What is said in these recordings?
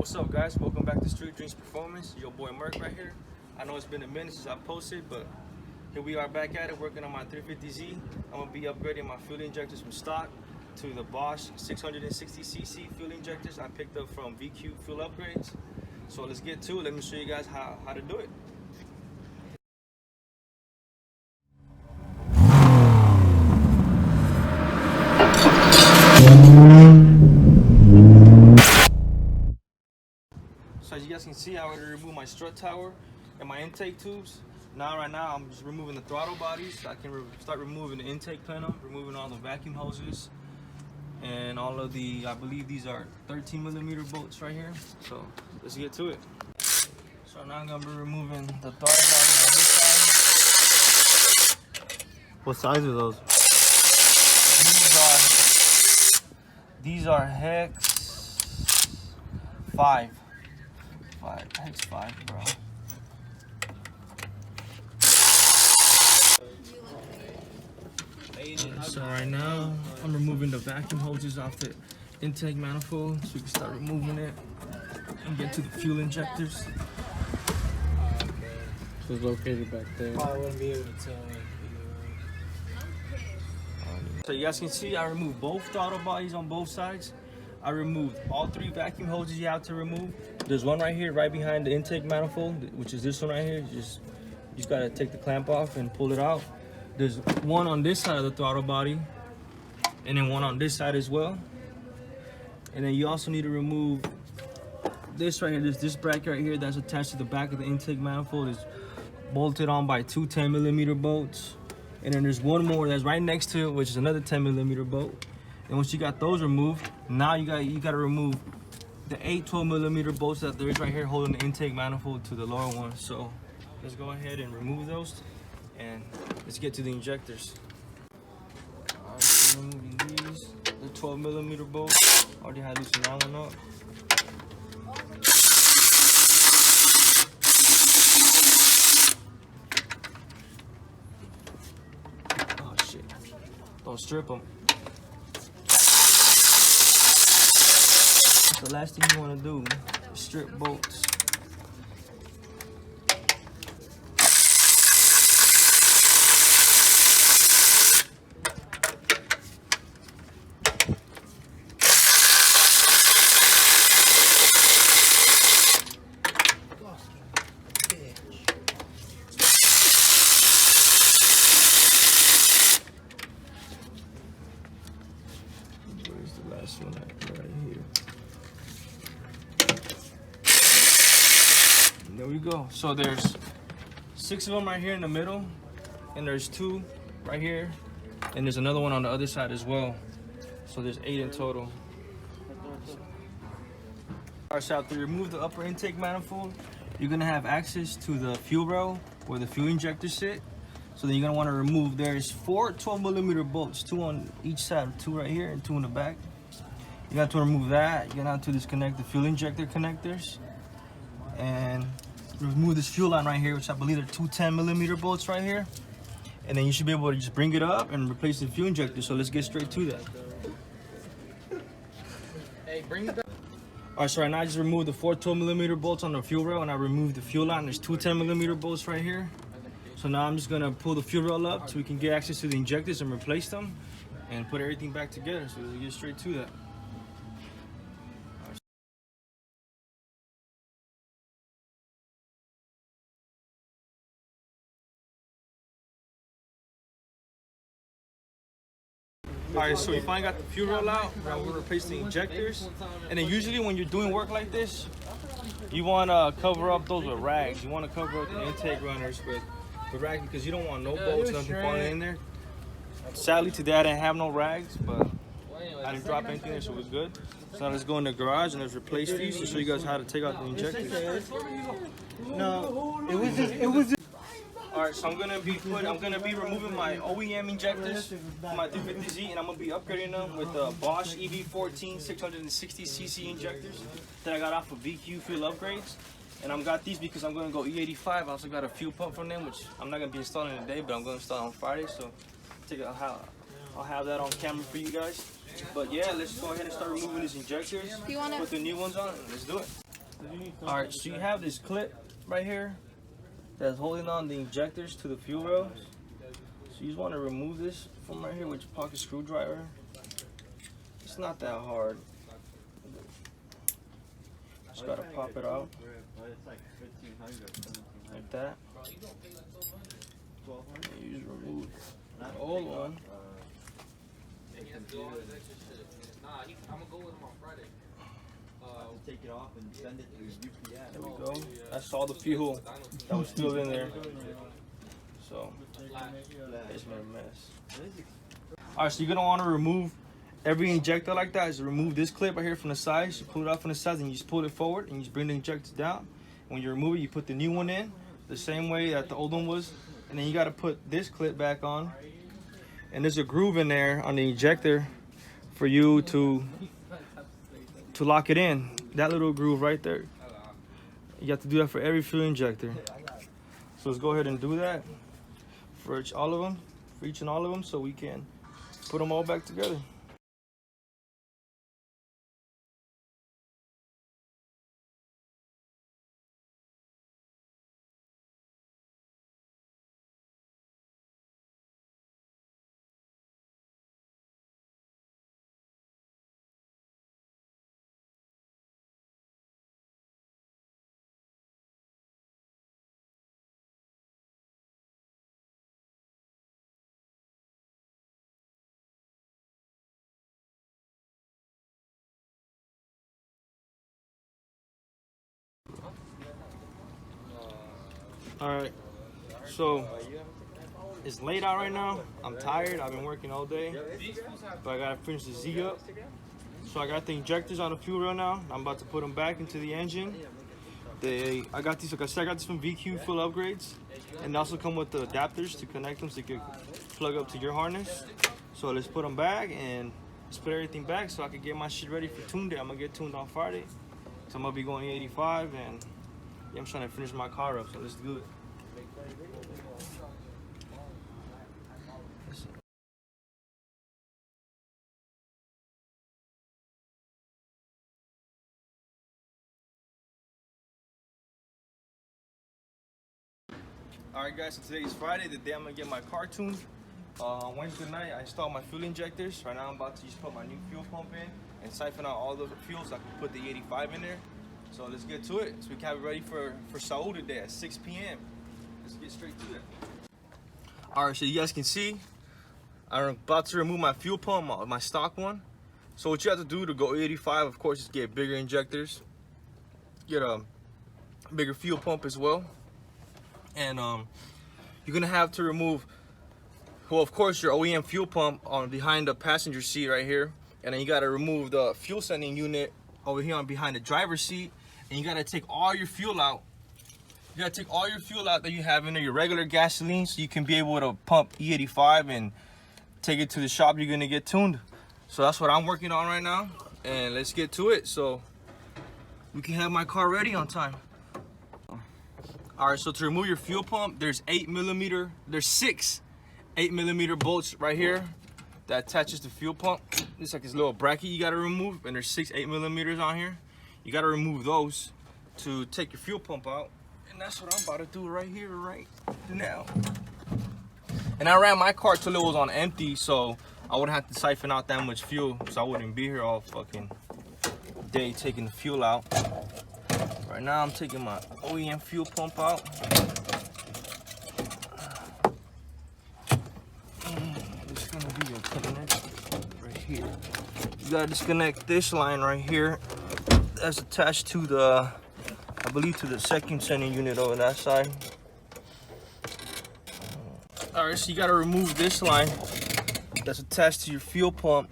What's up, guys? Welcome back to Street Dreamz Performance. Your boy Merc right here. I know it's been a minute since I posted, but here we are back at it, working on my 350Z. I'm gonna be upgrading my fuel injectors from stock to the Bosch 660cc fuel injectors I picked up from VQ Fuel Upgrades. So let's get to it. Let me show you guys how to do it. So as you guys can see, I already removed my strut tower and my intake tubes. Right now, I'm just removing the throttle bodies. So I can start removing the intake plenum, removing all the vacuum hoses, and all of the, I believe these are 13mm bolts right here. So let's get to it. So now I'm gonna be removing the throttle body on this side. What size are those? These are hex 5. Hex 5, bro. So right now, I'm removing the vacuum hoses off the intake manifold so we can start removing it and get to the fuel injectors. So it's located back there. I wouldn't be able to tell. So you guys can see I removed both throttle bodies on both sides. I removed all 3 vacuum hoses you have to remove. There's one right here, right behind the intake manifold, which is this one right here. You just gotta take the clamp off and pull it out. There's one on this side of the throttle body, and then one on this side as well. And then you also need to remove this right here, this bracket right here that's attached to the back of the intake manifold is bolted on by 2 10mm bolts. And then there's one more that's right next to it, which is another 10mm bolt. And once you got those removed, now you gotta remove the 8 12mm bolts that there is right here holding the intake manifold to the lower one. So let's go ahead and remove those and let's get to the injectors. Alright, so removing these, the 12mm bolts. Already had loosened that one up. Oh shit, don't strip them. The last thing you want to do is strip bolts. Where's the last one at? Right here. There we go. So there's 6 of them right here in the middle, and there's 2 right here, and there's another one on the other side as well. So there's 8 in total. Alright, so after you remove the upper intake manifold, you're gonna have access to the fuel rail where the fuel injectors sit. So then you're gonna want to remove, there's 4 12mm bolts, 2 on each side, 2 right here and 2 in the back. You got to remove that. You're gonna have to disconnect the fuel injector connectors and remove this fuel line right here, which I believe are 2 10mm bolts right here. And then you should be able to just bring it up and replace the fuel injector. So let's get straight to that. Hey, bring it back. Alright, so right now I just removed the 4 12mm bolts on the fuel rail, and I removed the fuel line. There's 2 10mm bolts right here. So now I'm just gonna pull the fuel rail up so we can get access to the injectors and replace them and put everything back together. So we'll get straight to that. Alright, so we finally got the fuel rail out. Now we'll replace the injectors. And then usually when you're doing work like this, you want to cover up those with rags. You want to cover up the intake runners with rags because you don't want no bolts, nothing falling in there. Sadly today I didn't have no rags, but I didn't drop anything there, so it was good. So now let's go in the garage and let's replace these to show you guys how to take out the injectors. No, it was just. Alright, so I'm gonna be removing my OEM injectors for my 350Z, and I'm gonna be upgrading them with the Bosch EP.3 660cc injectors that I got off of VQ Fuel Upgrades. And I've got these because I'm gonna go E-85. I also got a fuel pump from them, which I'm not gonna be installing today, but I'm gonna install on Friday. So I'll have that on camera for you guys. But yeah, let's go ahead and start removing these injectors. Put the new ones on and let's do it. All right, so you have this clip right here that's holding on the injectors to the fuel rails. So you just want to remove this from right here with your pocket screwdriver. It's not that hard. Just gotta pop it out like that. And you just remove the old one. Take it off and send it to UPS. There we go. That's all the fuel that was still in there. So it's been a mess. All right, so you're gonna want to remove every injector like that. Is remove this clip right here from the sides. You pull it out from the sides and you just pull it forward and you just bring the injectors down. When you remove it, you put the new one in the same way that the old one was, and then you got to put this clip back on. And there's a groove in there on the injector for you to lock it in. That little groove right there. You have to do that for every fuel injector. So let's go ahead and do that for each and all of them, so we can put them all back together. All right, so it's late out right now. I'm tired. I've been working all day, but I gotta finish the Z up. So I got the injectors on the fuel rail now. I'm about to put them back into the engine. I got these, like I said, I got these from VQ Full Upgrades, and they also come with the adapters to connect them so you can plug up to your harness. So let's put them back and let's put everything back so I can get my shit ready for tune day. I'm gonna get tuned on Friday, so I'm gonna be going E-85, and yeah, I'm trying to finish my car up, so let's do it. Alright guys, so today is Friday, the day I'm gonna get my car tuned. Wednesday night I installed my fuel injectors. Right now I'm about to just put my new fuel pump in and siphon out all the fuels so I can put the E-85 in there. So let's get to it, so we can have it ready for Saul today at 6 p.m. Let's get straight to it. Alright, so you guys can see, I'm about to remove my fuel pump, my stock one. So what you have to do to go E-85, of course, is get bigger injectors, get a bigger fuel pump as well. And you're gonna have to remove, well, of course, your OEM fuel pump on behind the passenger seat right here, and then you gotta remove the fuel sending unit over here on behind the driver's seat, and you gotta take all your fuel out. You gotta take all your fuel out that you have in there, your regular gasoline, so you can be able to pump E-85 and take it to the shop you're gonna get tuned. So that's what I'm working on right now, and let's get to it so we can have my car ready on time. All right, so to remove your fuel pump, there's 6 8mm bolts right here that attaches the fuel pump. It's like this little bracket you gotta remove, and there's 6 8mm on here. You gotta remove those to take your fuel pump out, and that's what I'm about to do right here, right now. And I ran my car till it was on empty, so I wouldn't have to siphon out that much fuel, so I wouldn't be here all fucking day taking the fuel out. Right now I'm taking my OEM fuel pump out. It's gonna be your connect right here. You gotta disconnect this line right here. That's attached to the, I believe, to the second sending unit over that side. All right, so you gotta remove this line that's attached to your fuel pump.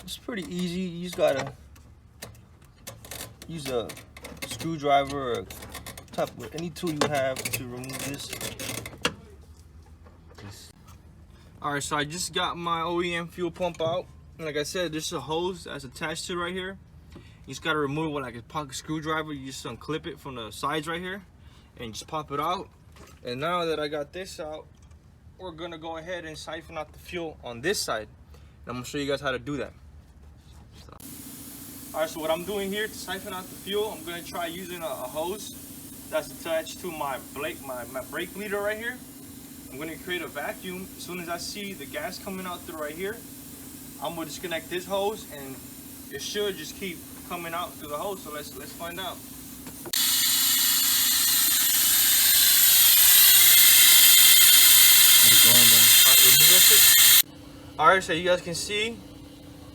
It's pretty easy. You just gotta use a screwdriver or any tool you have to remove this. All right, so I just got my OEM fuel pump out, and like I said, there's a hose that's attached to it right here. You just gotta remove it with like a pocket screwdriver. You just unclip it from the sides right here and just pop it out. And now that I got this out, we're gonna go ahead and siphon out the fuel on this side. And I'm gonna show you guys how to do that. Alright, so what I'm doing here to siphon out the fuel, I'm gonna try using a hose that's attached to my brake bleeder right here. I'm gonna create a vacuum. As soon as I see the gas coming out through right here, I'm gonna disconnect this hose and it should just keep coming out through the hose. So let's find out. Alright, so you guys can see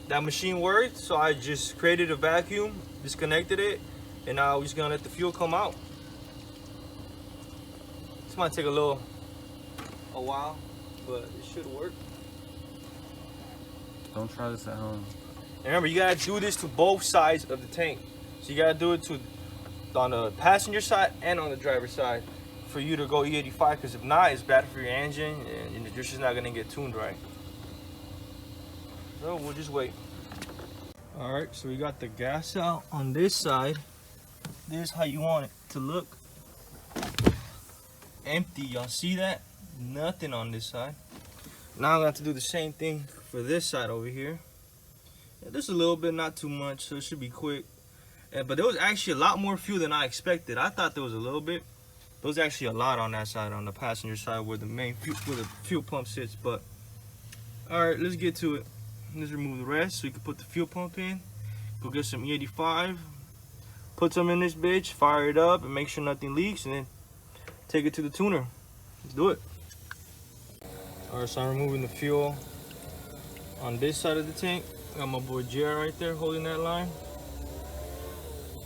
that machine worked. So I just created a vacuum, disconnected it, and now we're just gonna let the fuel come out. This might take a while, but it should work. Don't try this at home. And remember, you gotta do this to both sides of the tank. So you gotta do it on the passenger side and on the driver's side for you to go E85, because if not, it's bad for your engine and you're just not gonna get tuned right. So we'll just wait. All right, so we got the gas out on this side. This is how you want it to look. Empty, y'all see that? Nothing on this side. Now I'm gonna have to do the same thing for this side over here. Yeah, just a little bit, not too much, so it should be quick. But there was actually a lot more fuel than I expected. I thought there was a little bit. There was actually a lot on that side, on the passenger side where the main fuel pump sits. But all right, let's get to it. Let's remove the rest so we can put the fuel pump in. Go get some E85, put some in this bitch, fire it up, and make sure nothing leaks, and then take it to the tuner. Let's do it. All right, so I'm removing the fuel on this side of the tank. Got my boy JR right there holding that line.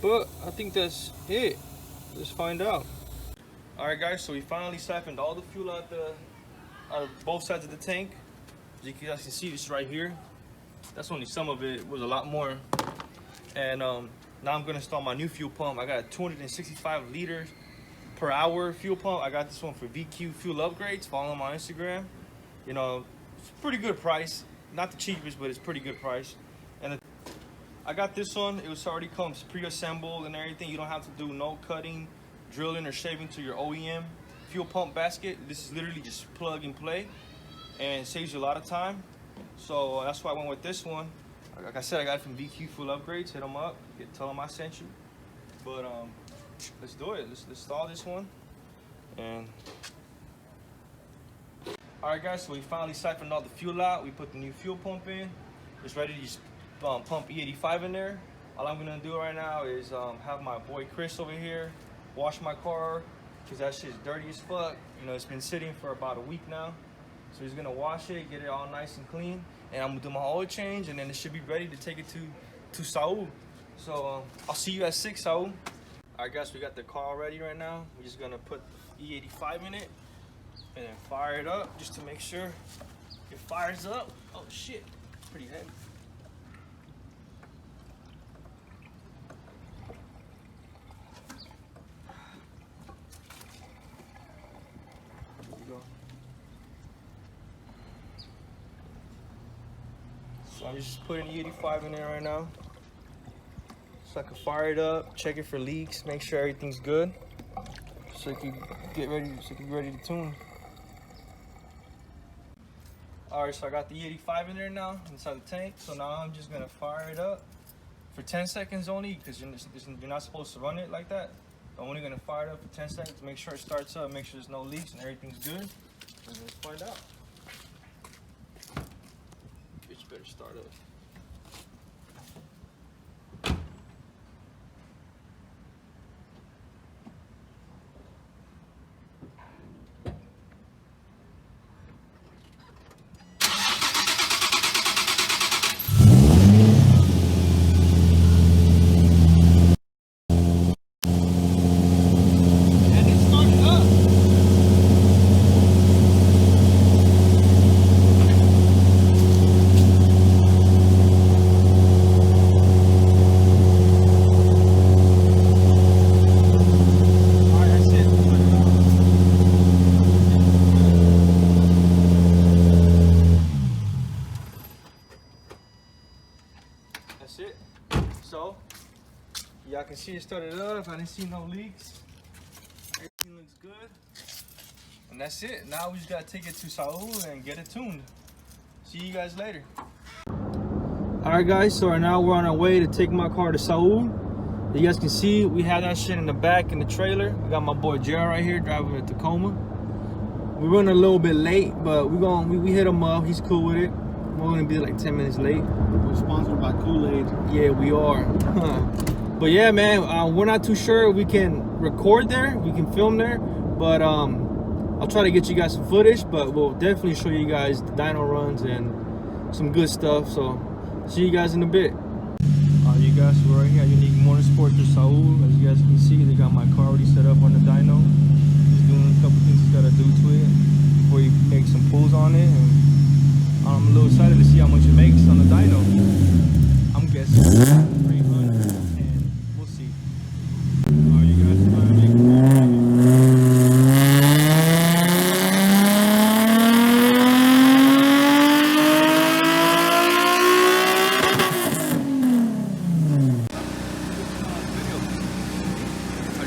But I think that's it. Let's find out. All right, guys, so we finally siphoned all the fuel out of both sides of the tank. As you guys can see, this right here. That's only some of it. It was a lot more. And now I'm gonna install my new fuel pump. I got a 265 liters per hour fuel pump. I got this one for VQ Fuel Upgrades. Follow them on Instagram. You know, it's a pretty good price. Not the cheapest, but it's pretty good price. And I got this one. It was already comes pre-assembled and everything. You don't have to do no cutting, drilling, or shaving to your OEM fuel pump basket. This is literally just plug and play, and saves you a lot of time. So that's why I went with this one. Like I said, I got it from VQ Fuel Upgrades. Hit them up, tell them I sent you. But let's do it. Let's install this one. And all right, guys. So we finally siphoned all the fuel out. We put the new fuel pump in. It's ready to just pump E85 in there. All I'm gonna do right now is have my boy Chris over here wash my car, because that shit's dirty as fuck. You know, it's been sitting for about a week now. So he's gonna wash it, get it all nice and clean, and I'm gonna do my oil change, and then it should be ready to take it to Saul. So I'll see you at 6, Saul. All right, guys, we got the car ready right now. We're just gonna put E85 in it and then fire it up just to make sure it fires up. Oh shit, it's pretty heavy. So I'm just putting E85 in there right now, so I can fire it up, check it for leaks, make sure everything's good, so it can get ready, to tune. All right, so I got the E85 in there now inside the tank. So now I'm just gonna fire it up for 10 seconds only, because you're not supposed to run it like that. I'm only gonna fire it up for 10 seconds, make sure it starts up, make sure there's no leaks and everything's good, and let's find out. Bitch better start up. That's it. So y'all can see it started up. I didn't see no leaks. Everything looks good. And that's it. Now we just gotta take it to Saul and get it tuned. See you guys later. Alright guys, so right now we're on our way to take my car to Saul. You guys can see we have that shit in the back in the trailer. We got my boy Jared right here driving a Tacoma. We're running a little bit late, but we hit him up. He's cool with it. We're gonna be like 10 minutes late. We're sponsored by Kool-Aid. Yeah, we are. But yeah, man, we're not too sure we can record there, we can film there, but I'll try to get you guys some footage, but we'll definitely show you guys the dyno runs and some good stuff. So see you guys in a bit. You guys, we're right here at Unique Motorsports in Saul. As you guys can see, they got my car already set up on the dyno. He's doing a couple things he's got to do to it before he makes some pulls on it. And I'm a little excited to see how much it makes on the dyno. I'm guessing 300, and we'll see. You guys trying to make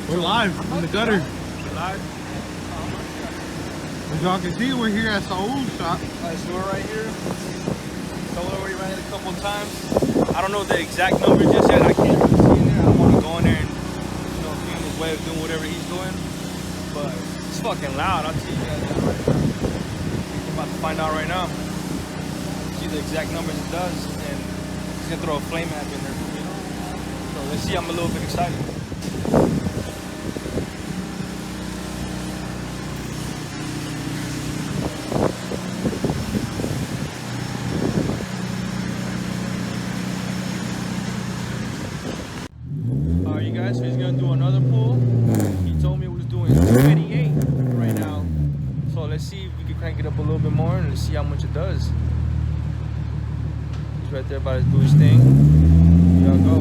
We're live in the gutter. live. As y'all can see, we're here at Saul's shop. Alright, so we're right here. So we already ran it a couple of times. I don't know the exact number just yet. I can't really see in there. I don't want to go in there and, you know, be in his way of doing whatever he's doing. But it's fucking loud. I'll tell you guys that right now. I'm about to find out right now. See the exact numbers it does, and he's gonna throw a flame map in there. You know? So let's see. I'm a little bit excited. You guys, so he's gonna do another pull. He told me he was doing 28 right now. So let's see if we can crank it up a little bit more and let's see how much it does. He's right there about to do his thing. Here I go.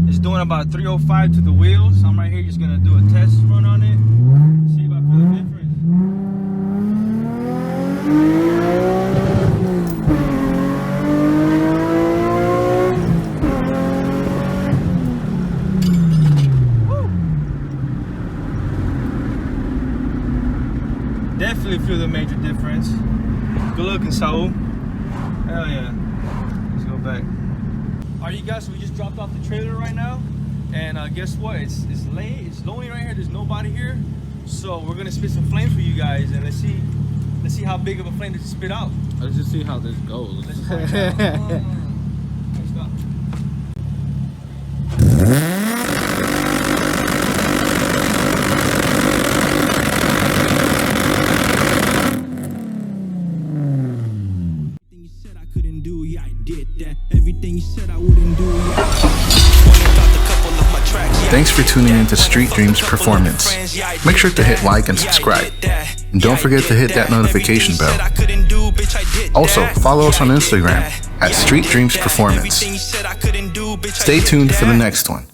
It's doing about 305 to the wheels. So I'm right here just gonna do a test run on it. See if I feel the difference. Woo. Definitely feel the major difference. Good looking, Saul. Hell yeah. Let's go back. Alright, you guys, so we just dropped off the trailer right now. And guess what? It's late. It's lonely right here. There's nobody here. So we're gonna spit some flames for you guys, and let's see how big of a flame does it spit out. Let's just see how this goes. Let's find out. Let's go. Everything you said I couldn't do, yeah, I did that. Everything you said I wouldn't do, yeah. Thanks for tuning in to Street Dreamz Performance. Make sure to hit like and subscribe. And don't forget to hit that notification bell. Also, follow us on Instagram at Street Dreamz Performance. Stay tuned for the next one.